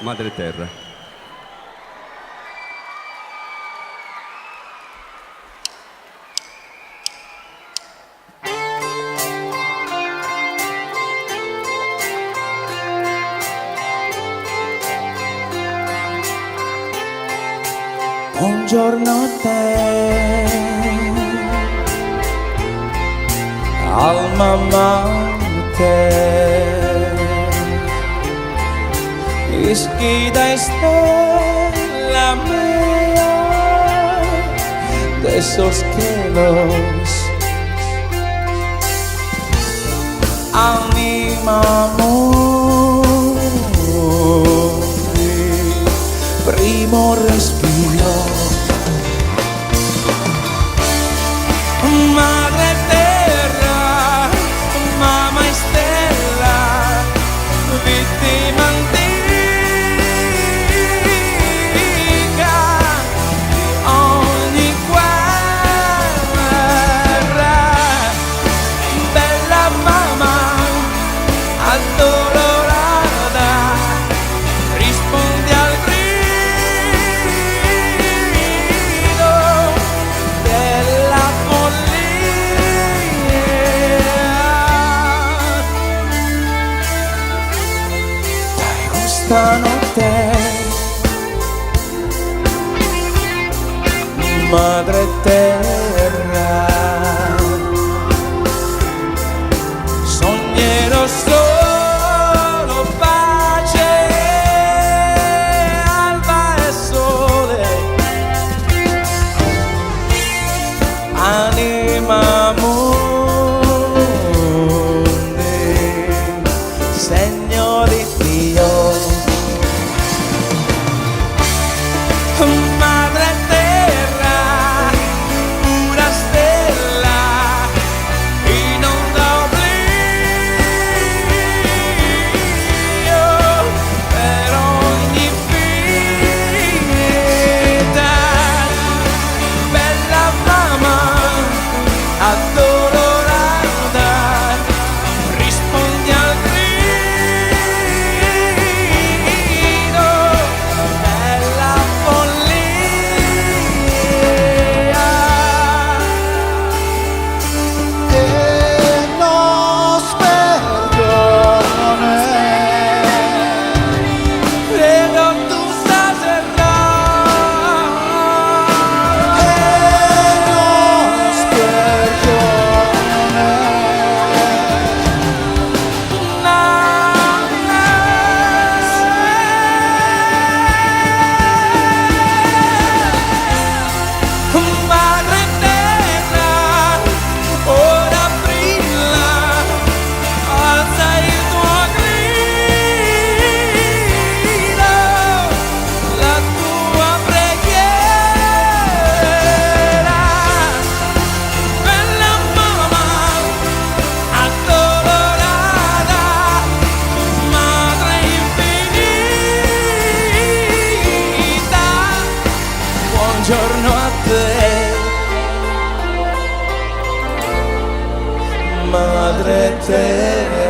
Madre Terra. Buongiorno a te, alma mater, isquida estela mía de esos cielos, animamos primo respiro. Madre terra, mamma stella, vittima antica di ogni guerra. Bella mamma, addolorata, rispondi al grido della stanotte, madre terra, sognerò solo pace, alba e sole, anima mundi, segno di Dio. Madre terra, pura stella, in onda oblio, per ogni vita. Bella mamma, addolorata, rispondi al grido della Madre terra, ora brilla, alza il tuo grido, la tua preghiera. Bella mamma, addolorata, madre infinita, buongiorno a te. Madre terra.